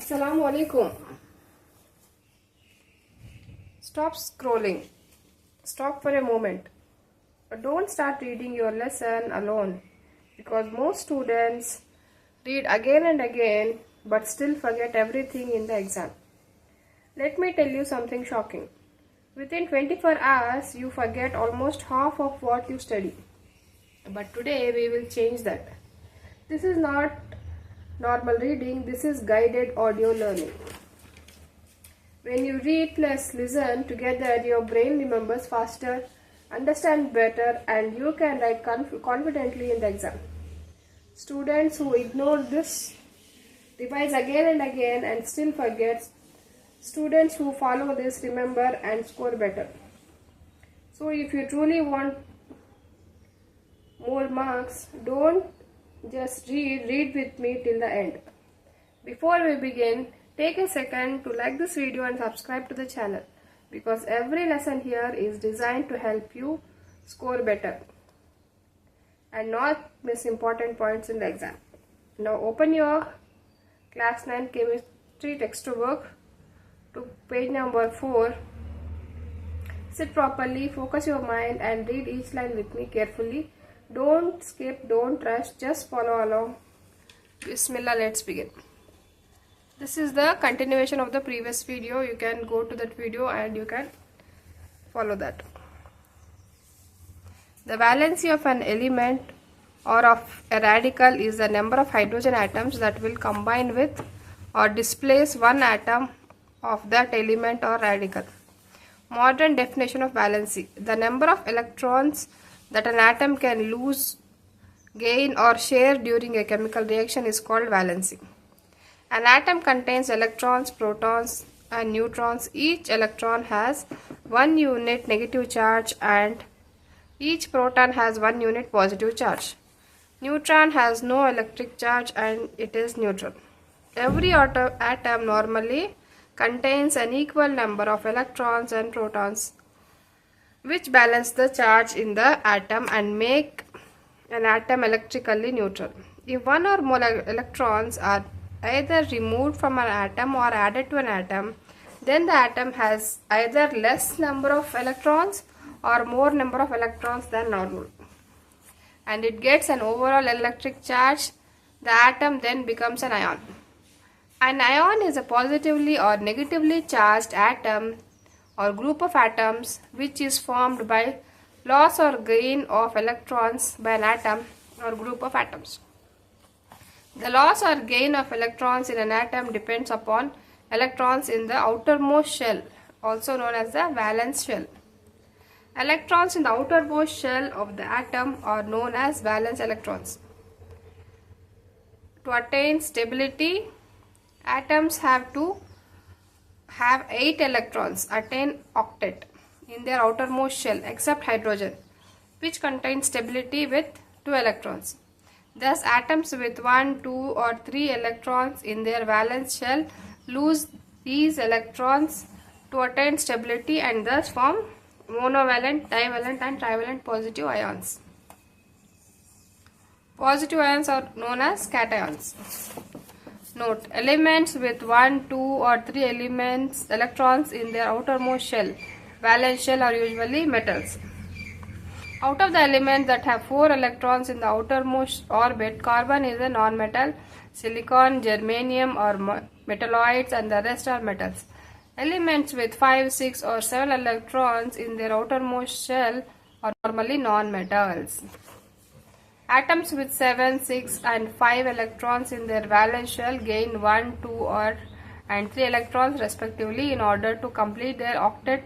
Assalamu alaikum. Stop scrolling. Stop for a moment. Don't start reading your lesson alone because most students read again and again but still forget everything in the exam. Let me tell you something shocking. Within 24 hours, you forget almost half of what you study. But today we will change that. This is not normal reading, this is guided audio learning. When you read plus listen together, your brain remembers faster, understands better, and you can write confidently in the exam. Students who ignore this, revise again and again and still forget. Students who follow this remember and score better. So if you truly want more marks, don't just read with me till the end. Before we begin, take a second to like this video and subscribe to the channel because every lesson here is designed to help you score better and not miss important points in the exam. Now open your class 9 chemistry textbook to page number 4. Sit properly, focus your mind and read each line with me carefully. Don't skip, don't rush, just follow along. Bismillah, let's begin. This is the continuation of the previous video. You can go to that video and you can follow that. The valency of an element or of a radical is the number of hydrogen atoms that will combine with or displace one atom of that element or radical. Modern definition of valency: the number of electrons that an atom can lose, gain or share during a chemical reaction is called valency. An atom contains electrons, protons and neutrons. Each electron has 1 unit negative charge and each proton has 1 unit positive charge. Neutron has no electric charge and it is neutral. Every atom normally contains an equal number of electrons and protons, which balance the charge in the atom and make an atom electrically neutral. If one or more electrons are either removed from an atom or added to an atom, then the atom has either less number of electrons or more number of electrons than normal, and it gets an overall electric charge. The atom then becomes an ion. An ion is a positively or negatively charged atom or group of atoms which is formed by loss or gain of electrons by an atom or group of atoms. The loss or gain of electrons in an atom depends upon electrons in the outermost shell, also known as the valence shell. Electrons in the outermost shell of the atom are known as valence electrons. To attain stability, atoms have to have 8 electrons, attain octet, in their outermost shell except hydrogen, which contains stability with 2 electrons. Thus, atoms with 1, 2 or 3 electrons in their valence shell lose these electrons to attain stability and thus form monovalent, divalent and trivalent positive ions. Positive ions are known as cations. Note: elements with 1, 2 or 3 electrons in their outermost shell, valence shell, are usually metals. Out of the elements that have 4 electrons in the outermost orbit, carbon is a non-metal, silicon, germanium are metalloids and the rest are metals. Elements with 5, 6 or 7 electrons in their outermost shell are normally non-metals. Atoms with 7, 6 and 5 electrons in their valence shell gain 1, 2 and 3 electrons respectively in order to complete their octet,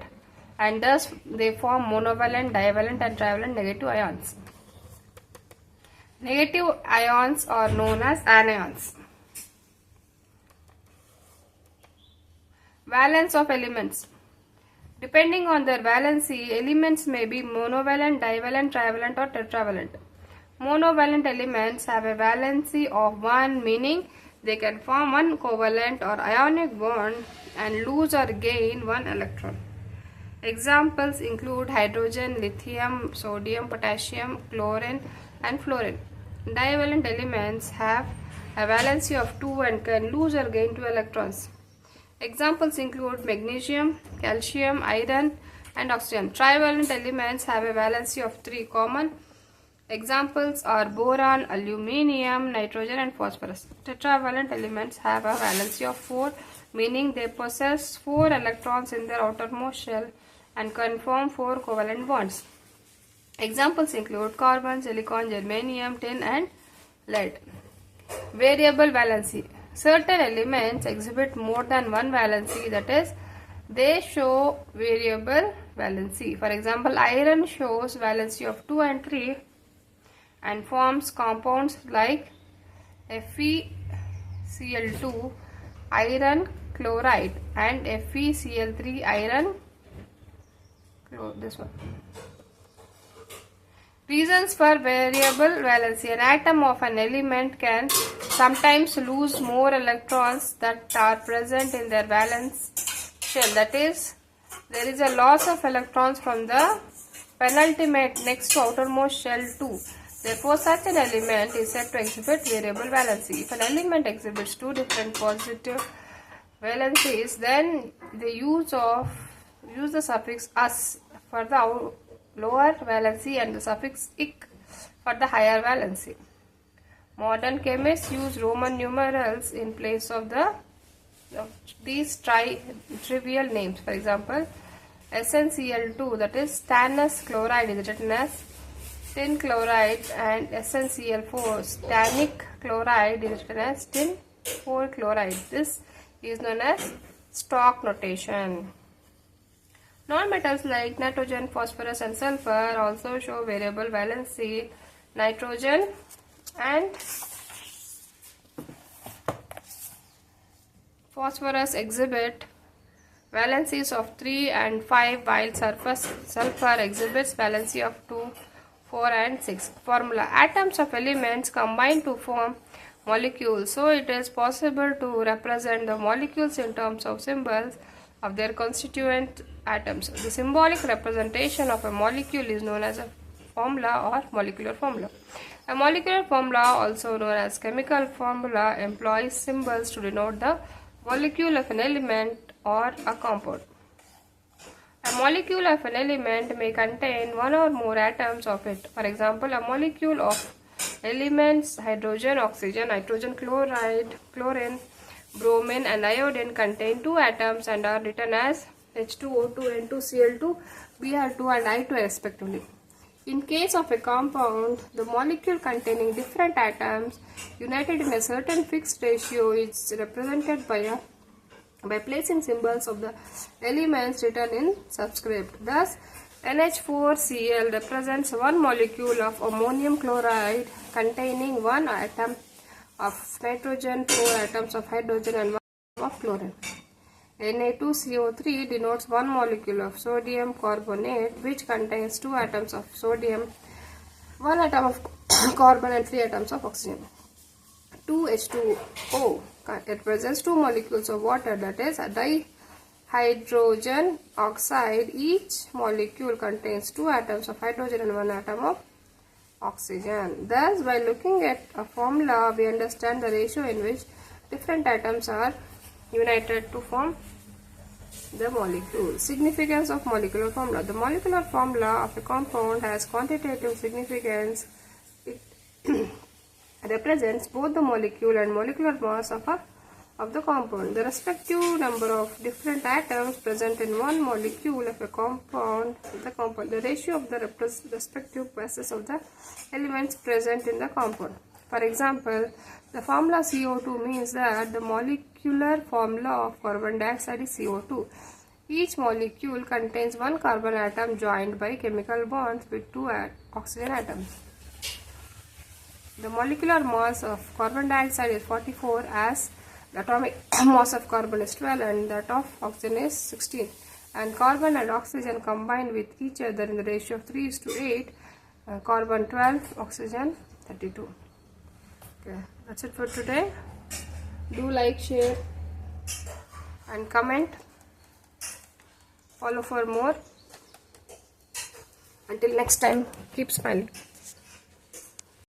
and thus they form monovalent, divalent and trivalent negative ions. Negative ions are known as anions. Valence of elements. Depending on their valency, elements may be monovalent, divalent, trivalent or tetravalent. Monovalent elements have a valency of 1, meaning they can form one covalent or ionic bond and lose or gain 1 electron. Examples include hydrogen, lithium, sodium, potassium, chlorine and fluorine. Divalent elements have a valency of 2 and can lose or gain 2 electrons. Examples include magnesium, calcium, iron, and oxygen. Trivalent elements have a valency of 3 common. Examples are boron, aluminium, nitrogen, and phosphorus. Tetravalent elements have a valency of 4, meaning they possess 4 electrons in their outermost shell and can form 4 covalent bonds. Examples include carbon, silicon, germanium, tin, and lead. Variable valency. Certain elements exhibit more than one valency, that is, they show variable valency. For example, iron shows valency of 2 and 3 and forms compounds like FeCl2 iron chloride and FeCl3 iron this one. Reasons for variable valency. An atom of an element can sometimes lose more electrons that are present in their valence shell. That is, there is a loss of electrons from the penultimate next to outermost shell too. Therefore, such an element is said to exhibit variable valency. If an element exhibits 2 different positive valencies, then the use the suffix as for the lower valency and the suffix ik for the higher valency. Modern chemists use Roman numerals in place of these trivial names. For example, SnCl2, that is stannous chloride, is written as tin chloride, and SnCl4, stannic chloride, is written as tin 4 chloride. This is known as stock notation. Non-metals like nitrogen, phosphorus, and sulfur also show variable valency. Nitrogen and phosphorus exhibit valencies of 3 and 5, while sulfur exhibits valency of 2, 4, and 6. Formula. Atoms of elements combine to form molecules, so it is possible to represent the molecules in terms of symbols of their constituent atoms. The symbolic representation of a molecule is known as a formula or molecular formula. A molecular formula, also known as chemical formula, employs symbols to denote the molecule of an element or a compound. A molecule of an element may contain one or more atoms of it. For example, a molecule of elements hydrogen, oxygen, nitrogen, chloride, chlorine, bromine, and iodine contain 2 atoms and are written as H2O2, N2Cl2, Br2, and I2 respectively. In case of a compound, the molecule containing different atoms united in a certain fixed ratio is represented by placing symbols of the elements written in subscript. Thus, NH4Cl represents one molecule of ammonium chloride containing 1 atom of nitrogen, 4 atoms of hydrogen, and 1 of chlorine. Na2CO3 denotes one molecule of sodium carbonate which contains 2 atoms of sodium, 1 atom of carbon, and 3 atoms of oxygen. 2H2O represents 2 molecules of water, that is dihydrogen oxide. Each molecule contains 2 atoms of hydrogen and 1 atom of oxygen. Thus, by looking at a formula, we understand the ratio in which different atoms are united to form the molecule. Significance of molecular formula. The molecular formula of a compound has quantitative significance. It represents both the molecule and molecular mass of the compound. The respective number of different atoms present in one molecule of a compound, the ratio of the respective masses of the elements present in the compound. For example, the formula CO2 means that the molecular formula of carbon dioxide is CO2. Each molecule contains 1 carbon atom joined by chemical bonds with 2 oxygen atoms. The molecular mass of carbon dioxide is 44, as the atomic mass of carbon is 12 and that of oxygen is 16. And carbon and oxygen combine with each other in the ratio of 3:8, carbon 12, oxygen 32. Okay, that's it for today. Do like, share, and comment. Follow for more. Until next time, keep smiling.